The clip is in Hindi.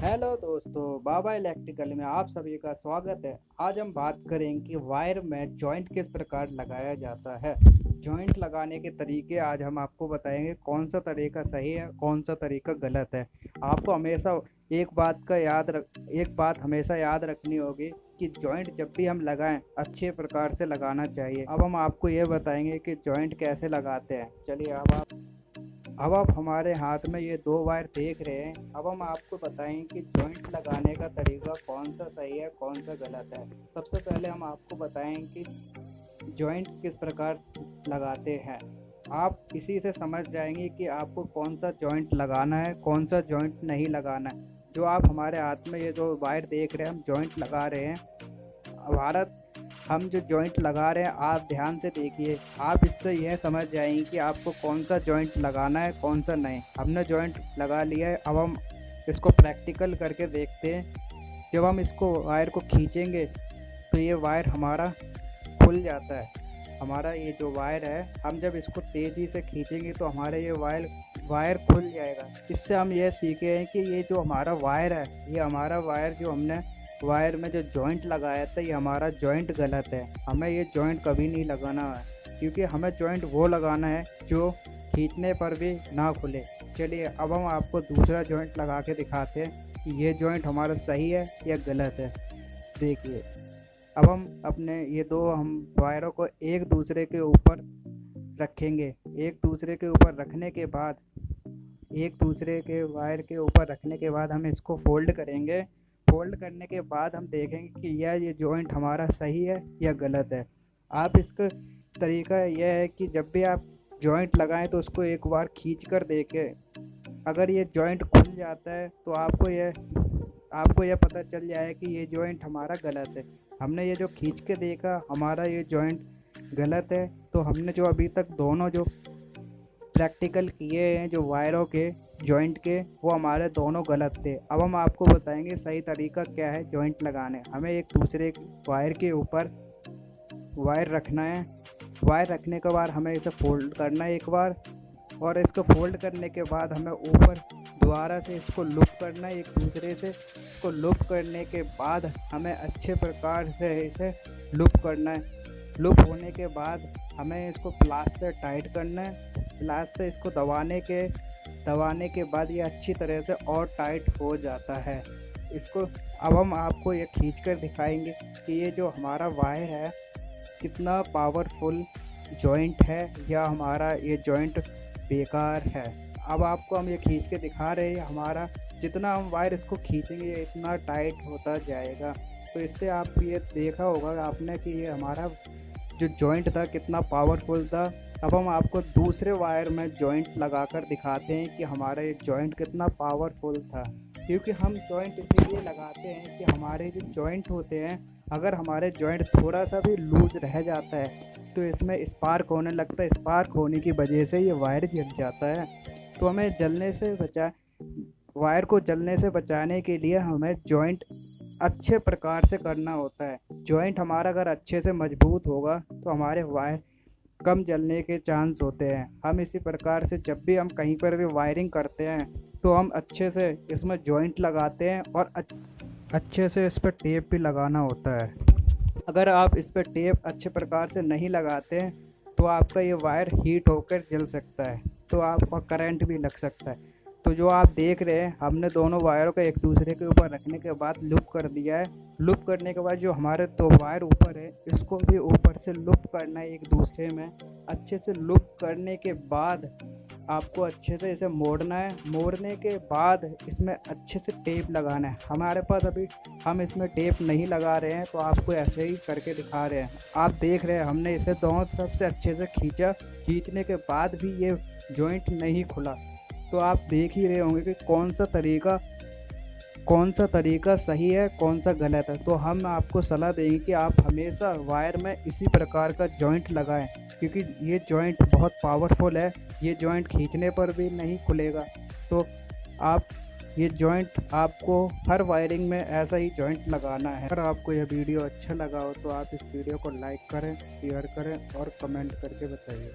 हेलो दोस्तों, बाबा इलेक्ट्रिकल में आप सभी का स्वागत है। आज हम बात करेंगे कि वायर में जॉइंट किस प्रकार लगाया जाता है। जॉइंट लगाने के तरीके आज हम आपको बताएंगे, कौन सा तरीका सही है, कौन सा तरीका गलत है। आपको हमेशा एक बात हमेशा याद रखनी होगी कि जॉइंट जब भी हम लगाएं अच्छे प्रकार से लगाना चाहिए। अब हम आपको ये बताएंगे कि जॉइंट कैसे लगाते हैं। चलिए अब आप हमारे हाथ में ये दो वायर देख रहे हैं। अब हम आपको बताएं कि जॉइंट लगाने का तरीका कौन सा सही है, कौन सा गलत है। सबसे पहले हम आपको बताएं कि जॉइंट किस प्रकार लगाते हैं। आप इसी से समझ जाएंगे कि आपको कौन सा जॉइंट लगाना है, कौन सा जॉइंट नहीं लगाना है। जो आप हमारे हाथ में ये जो वायर देख रहे हैं, हम जॉइंट लगा रहे हैं। भारत हम जो जॉइंट लगा रहे हैं, आप ध्यान से देखिए। आप इससे यह समझ जाएंगे कि आपको कौन सा जॉइंट लगाना है, कौन सा नहीं। हमने जॉइंट लगा लिया है, अब हम इसको प्रैक्टिकल करके देखते हैं। जब हम इसको वायर को खींचेंगे तो ये वायर हमारा खुल जाता है। हमारा ये जो वायर है, हम जब इसको तेज़ी से खींचेंगे तो हमारा ये वायर खुल जाएगा। इससे हम ये सीखे हैं कि ये जो हमारा वायर है, ये हमारा वायर जो हमने वायर में जो जॉइंट लगाया था, ये हमारा जॉइंट गलत है। हमें ये जॉइंट कभी नहीं लगाना है, क्योंकि हमें जॉइंट वो लगाना है जो खींचने पर भी ना खुले। चलिए अब हम आपको दूसरा जॉइंट लगा के दिखाते हैं कि ये जॉइंट हमारा सही है या गलत है। देखिए, अब हम अपने ये दो वायरों को एक दूसरे के ऊपर रखेंगे। एक दूसरे के ऊपर रखने के बाद हम इसको फोल्ड करेंगे। फोल्ड करने के बाद हम देखेंगे कि ये जॉइंट हमारा सही है या गलत है। आप इसका तरीका यह है कि जब भी आप जॉइंट लगाएं तो उसको एक बार खींच कर देखें। अगर ये जॉइंट खुल जाता है तो आपको यह पता चल जाए कि ये जॉइंट हमारा गलत है। हमने ये जो खींच के देखा, हमारा ये जॉइंट गलत है। तो हमने जो अभी तक दोनों जो प्रैक्टिकल किए हैं जो वायरों के जॉइंट के, वो हमारे दोनों गलत थे। अब हम आपको बताएंगे सही तरीका क्या है जॉइंट लगाने। हमें एक दूसरे वायर के ऊपर वायर रखना है। वायर रखने के बाद हमें इसे फोल्ड करना है एक बार, और इसको फोल्ड करने के बाद हमें ऊपर दोबारा से इसको लूप करना है एक दूसरे से। इसको लूप करने के बाद हमें अच्छे प्रकार से इसे लूप करना है। लूप होने के बाद हमें इसको प्लास से टाइट करना है। प्लास से इसको दबाने के बाद ये अच्छी तरह से और टाइट हो जाता है। इसको अब हम आपको ये खींच कर दिखाएंगे कि ये जो हमारा वायर है कितना पावरफुल जॉइंट है या हमारा ये जॉइंट बेकार है। अब आपको हम ये खींच के दिखा रहे हैं। हमारा जितना हम वायर इसको खींचेंगे ये इतना टाइट होता जाएगा। तो इससे आप ये देखा होगा आपने कि ये हमारा जो जॉइंट था कितना पावरफुल था। अब हम आपको दूसरे वायर में जॉइंट लगाकर दिखाते हैं कि हमारा ये जॉइंट कितना पावरफुल था। क्योंकि हम जॉइंट इसीलिए लगाते हैं कि हमारे जो जॉइंट होते हैं, अगर हमारे जॉइंट थोड़ा सा भी लूज रह जाता है तो इसमें स्पार्क होने लगता है। स्पार्क होने की वजह से ये वायर जल जाता है। तो हमें वायर को जलने से बचाने के लिए हमें जॉइंट अच्छे प्रकार से करना होता है। जॉइंट हमारा अगर अच्छे से मजबूत होगा तो हमारे वायर कम जलने के चांस होते हैं। हम इसी प्रकार से जब भी हम कहीं पर भी वायरिंग करते हैं तो हम अच्छे से इसमें जॉइंट लगाते हैं और अच्छे से इस पर टेप भी लगाना होता है। अगर आप इस पर टेप अच्छे प्रकार से नहीं लगाते हैं तो आपका ये वायर हीट होकर जल सकता है, तो आपका करंट भी लग सकता है। तो जो आप देख रहे हैं, हमने दोनों वायरों को एक दूसरे के ऊपर रखने के बाद लूप कर दिया है। लूप करने के बाद जो हमारे दो वायर ऊपर है, इसको भी ऊपर से लूप करना है एक दूसरे में। अच्छे से लूप करने के बाद आपको अच्छे से इसे मोड़ना है। मोड़ने के बाद इसमें अच्छे से टेप लगाना है। हमारे पास अभी हम इसमें टेप नहीं लगा रहे हैं, तो आपको ऐसे ही करके दिखा रहे हैं। आप देख रहे हैं हमने इसे दोनों तरफ से अच्छे से खींचा। खींचने के बाद भी ये जॉइंट नहीं खुला। तो आप देख ही रहे होंगे कि कौन सा तरीका सही है, कौन सा गलत है। तो हम आपको सलाह देंगे कि आप हमेशा वायर में इसी प्रकार का जॉइंट लगाएं, क्योंकि ये जॉइंट बहुत पावरफुल है। ये जॉइंट खींचने पर भी नहीं खुलेगा। तो ये जॉइंट आपको हर वायरिंग में ऐसा ही जॉइंट लगाना है। अगर आपको यह वीडियो अच्छा लगा हो तो आप इस वीडियो को लाइक करें, शेयर करें और कमेंट करके बताइए।